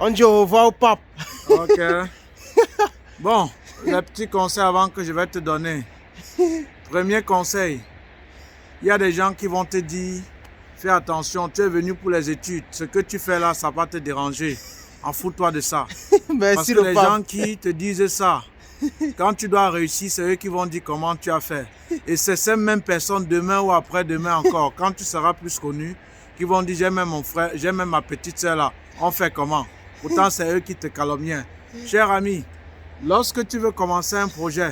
On dit au revoir au pape. Ok. Bon, les petits conseils avant que je vais te donner. Premier conseil, il y a des gens qui vont te dire, fais attention, tu es venu pour les études. Ce que tu fais là, ça va te déranger. En fous-toi de ça. Merci Parce que le les pape. gens qui te disent ça, quand tu dois réussir, c'est eux qui vont dire comment tu as fait. Et c'est ces mêmes personnes, demain ou après-demain encore, quand tu seras plus connu, qui vont dire, j'ai même mon frère, j'ai même ma petite soeur là. On fait comment? Pourtant, c'est eux qui te calomnient. Cher ami, lorsque tu veux commencer un projet,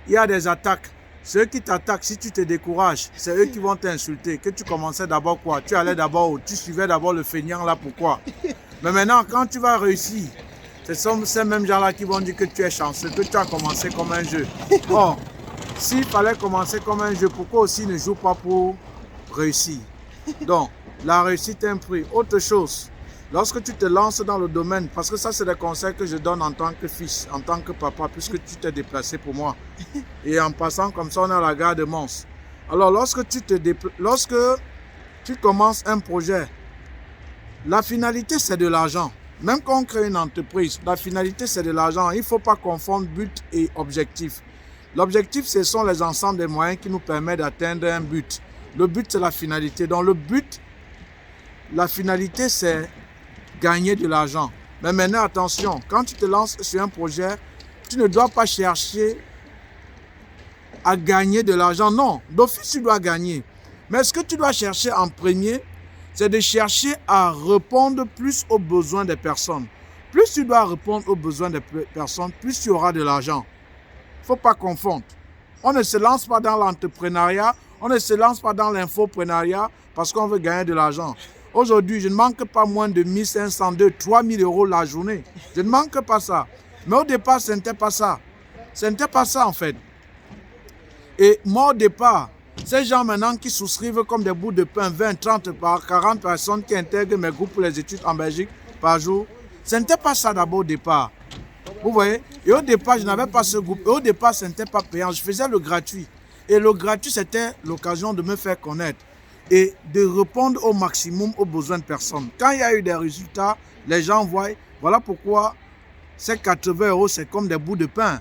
il y a des attaques. Ceux qui t'attaquent, si tu te décourages, c'est eux qui vont t'insulter. Que tu commençais d'abord quoi? Tu allais d'abord où? Tu suivais d'abord le feignant là, pourquoi? Mais maintenant, quand tu vas réussir, ce sont ces mêmes gens-là qui vont dire que tu es chanceux, que tu as commencé comme un jeu. Or, s'il fallait commencer comme un jeu, pourquoi aussi ne joue pas pour réussir? Donc, la réussite est un prix. Autre chose, lorsque tu te lances dans le domaine, parce que ça c'est des conseils que je donne en tant que fils, en tant que papa, puisque tu t'es déplacé pour moi. Et en passant comme ça, on est à la gare de Mons. Alors, lorsque tu commences un projet, la finalité c'est de l'argent. Même quand on crée une entreprise, la finalité c'est de l'argent. Il ne faut pas confondre but et objectif. L'objectif, ce sont les ensembles des moyens qui nous permettent d'atteindre un but. Le but, c'est la finalité. Donc, le but, la finalité, c'est gagner de l'argent. Mais maintenant, attention, quand tu te lances sur un projet, tu ne dois pas chercher à gagner de l'argent. Non, d'office, tu dois gagner. Mais ce que tu dois chercher en premier, c'est de chercher à répondre plus aux besoins des personnes. Plus tu dois répondre aux besoins des personnes, plus tu auras de l'argent. Il ne faut pas confondre. On ne se lance pas dans l'entrepreneuriat, on ne se lance pas dans l'infoprenariat parce qu'on veut gagner de l'argent. Aujourd'hui, je ne manque pas moins de 1500, 3000 euros la journée. Je ne manque pas ça. Mais au départ, ce n'était pas ça. Ce n'était pas ça en fait. Et moi au départ, ces gens maintenant qui souscrivent comme des bouts de pain, 20, 30, 40 personnes qui intègrent mes groupes pour les études en Belgique par jour, ce n'était pas ça d'abord au départ. Vous voyez? Et au départ, je n'avais pas ce groupe. Et au départ, ce n'était pas payant. Je faisais le gratuit. Et le gratuit, c'était l'occasion de me faire connaître et de répondre au maximum aux besoins de personnes. Quand il y a eu des résultats, les gens voient. Voilà pourquoi ces 80 euros, c'est comme des bouts de pain.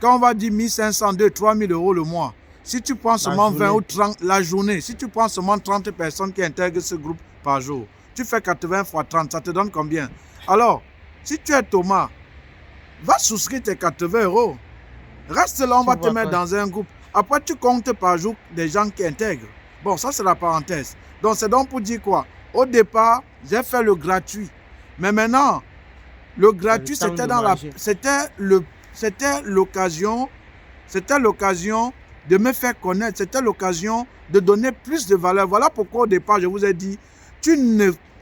Quand on va dire 1500, 3000 euros le mois, si tu prends seulement 20 ou 30 la journée, si tu prends seulement 30 personnes qui intègrent ce groupe par jour, tu fais 80 fois 30, ça te donne combien? Alors, si tu es Thomas, va souscrire tes 80 euros. Reste là, on va te mettre dans un groupe. Après, tu comptes par jour des gens qui intègrent. Bon, ça, c'est la parenthèse. Donc, c'est donc pour dire quoi? Au départ, j'ai fait le gratuit. Mais maintenant, le gratuit, c'était dans la... C'était l'occasion de me faire connaître. C'était l'occasion de donner plus de valeur. Voilà pourquoi, au départ, je vous ai dit,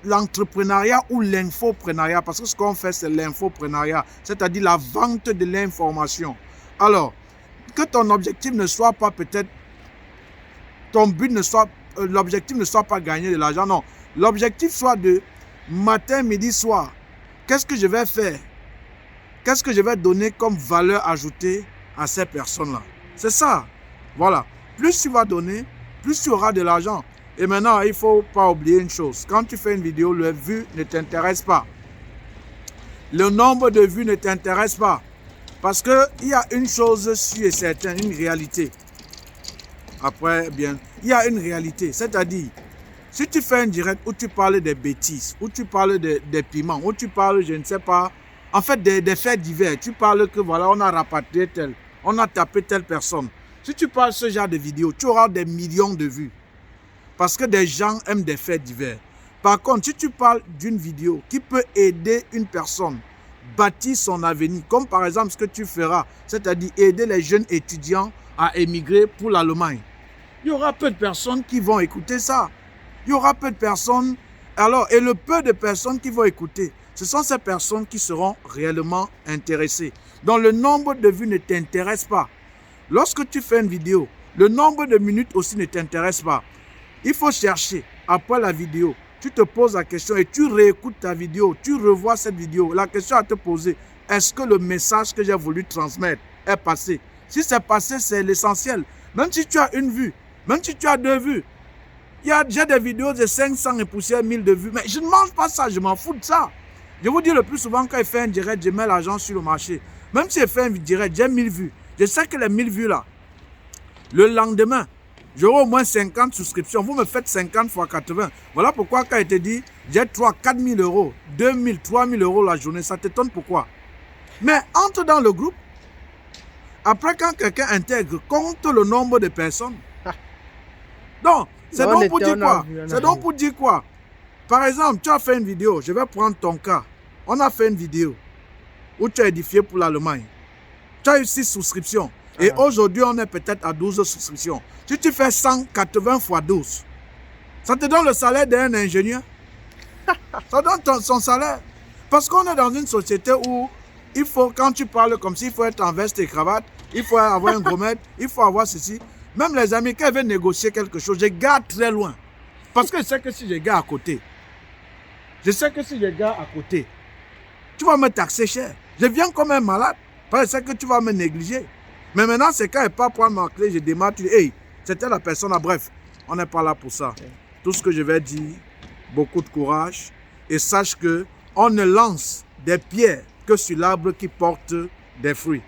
l'entrepreneuriat ou l'infoprenariat, parce que ce qu'on fait, c'est l'infoprenariat, c'est-à-dire la vente de l'information. Alors, que ton objectif ne soit pas peut-être, l'objectif ne soit pas gagner de l'argent, non. L'objectif soit de matin, midi, soir. Qu'est-ce que je vais faire? Qu'est-ce que je vais donner comme valeur ajoutée à ces personnes-là? C'est ça. Voilà. Plus tu vas donner, plus tu auras de l'argent. Et maintenant, il ne faut pas oublier une chose. Quand tu fais une vidéo, le vues ne t'intéresse pas. Le nombre de vues ne t'intéresse pas. Parce qu'il y a une chose sûre et certaine, une réalité. Après, bien, il y a une réalité. C'est-à-dire, si tu fais un direct où tu parles des bêtises, où tu parles des piments, où tu parles, je ne sais pas, en fait, des faits divers, tu parles que voilà, on a rapatrié tel, on a tapé telle personne. Si tu parles ce genre de vidéo, tu auras des millions de vues. Parce que des gens aiment des faits divers. Par contre, si tu parles d'une vidéo qui peut aider une personne, bâtir son avenir, comme par exemple ce que tu feras, c'est-à-dire aider les jeunes étudiants à émigrer pour l'Allemagne, il y aura peu de personnes qui vont écouter ça. Il y aura peu de personnes. Alors, et le peu de personnes qui vont écouter, ce sont ces personnes qui seront réellement intéressées. Donc, le nombre de vues ne t'intéresse pas. Lorsque tu fais une vidéo, le nombre de minutes aussi ne t'intéresse pas. Il faut chercher, après la vidéo, tu te poses la question et tu réécoutes ta vidéo, tu revois cette vidéo. La question à te poser, est-ce que le message que j'ai voulu transmettre est passé? Si c'est passé, c'est l'essentiel. Même si tu as une vue, même si tu as 2 vues, j'ai des vidéos de 500 et poussière 1000 de vues, mais je ne mange pas ça, je m'en fous de ça. Je vous dis le plus souvent, quand il fait un direct, je mets l'argent sur le marché. Même si je fais un direct, j'ai 1000 vues. Je sais que les 1000 vues là, le lendemain, j'aurai au moins 50 souscriptions. Vous me faites 50 fois 80. Voilà pourquoi quand il te dit, j'ai 3 4 000 euros, 2 000, 3 000 euros la journée, ça t'étonne pourquoi? Mais entre dans le groupe. Après, quand quelqu'un intègre, compte le nombre de personnes. Donc, c'est donc pour dire quoi? C'est donc pour dire quoi? Par exemple, tu as fait une vidéo, je vais prendre ton cas. On a fait une vidéo où tu as édifié pour l'Allemagne. Tu as eu 6 souscriptions. Et aujourd'hui, on est peut-être à 12 souscriptions. Si tu fais 180 fois 12, ça te donne le salaire d'un ingénieur. Ça donne son salaire. Parce qu'on est dans une société où il faut, quand tu parles comme ça, il faut être en veste et cravate, il faut avoir un gros mètre, il faut avoir ceci. Même les amis, quand ils veulent négocier quelque chose, je garde très loin. Parce que je sais que si je garde à côté, tu vas me taxer cher. Je viens comme un malade, parce que je sais que tu vas me négliger. Mais maintenant, c'est quand je pars prendre ma clé, je démarre, tu dis, hey, c'était la personne, bref, on n'est pas là pour ça. Tout ce que je vais dire, beaucoup de courage, et sache que on ne lance des pierres que sur l'arbre qui porte des fruits.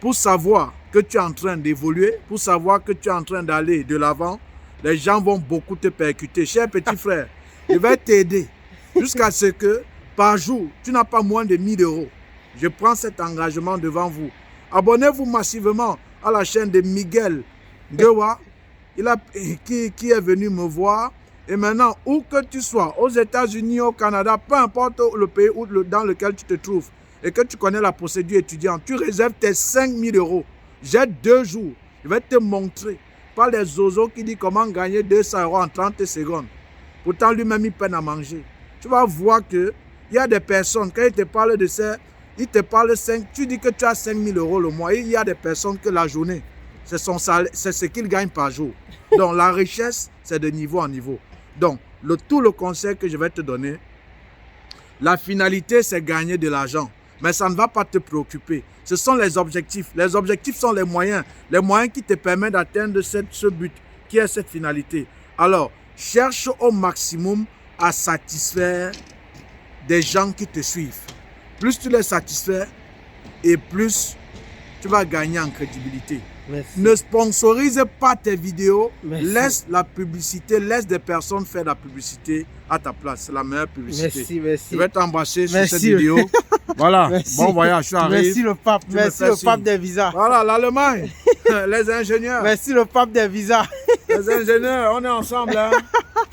Pour savoir que tu es en train d'évoluer, pour savoir que tu es en train d'aller de l'avant, les gens vont beaucoup te percuter. Cher petit frère, je vais t'aider jusqu'à ce que par jour, tu n'as pas moins de 1000 euros. Je prends cet engagement devant vous. Abonnez-vous massivement à la chaîne de Miguel Ngewa, qui est venu me voir. Et maintenant, où que tu sois, aux États-Unis, au Canada, peu importe le pays dans lequel tu te trouves, et que tu connais la procédure étudiante, tu réserves tes 5000 euros. J'ai 2 jours. Je vais te montrer par les zozos qui disent comment gagner 200 euros en 30 secondes. Pourtant, lui-même, il peine à manger. Tu vas voir qu'il y a des personnes, quand ils te parlent de ça, ils te parlent 5, tu dis que tu as 5000 euros le mois. Il y a des personnes que la journée, c'est ce qu'ils gagnent par jour. Donc, la richesse, c'est de niveau en niveau. Donc, tout le conseil que je vais te donner, la finalité, c'est gagner de l'argent. Mais ça ne va pas te préoccuper. Ce sont les objectifs. Les objectifs sont les moyens qui te permettent d'atteindre ce but, qui est cette finalité. Alors, cherche au maximum à satisfaire des gens qui te suivent. Plus tu les satisfais, et plus tu vas gagner en crédibilité. Merci. Ne sponsorise pas tes vidéos. Merci. Laisse la publicité, laisse des personnes faire la publicité à ta place. C'est la meilleure publicité. Merci. Je vais t'embrasser sur cette vidéo. Voilà, merci. Bon voyage, je arrive. Merci le pape, merci le pape des visas. Voilà, l'Allemagne, les ingénieurs. Merci le pape des visas. Les ingénieurs, on est ensemble. Hein.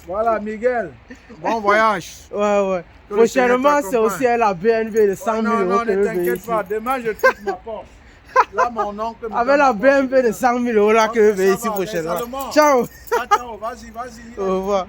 Voilà, Miguel, bon voyage. Ouais. Prochainement, c'est aussi la BNB de 100 000 euros. Non, ne t'inquiète pas, demain je touche ma porte. Là, mon oncle avec la BNB de 100 000 euros là que je vais ici prochainement. Ciao. Ciao, vas-y. Au revoir.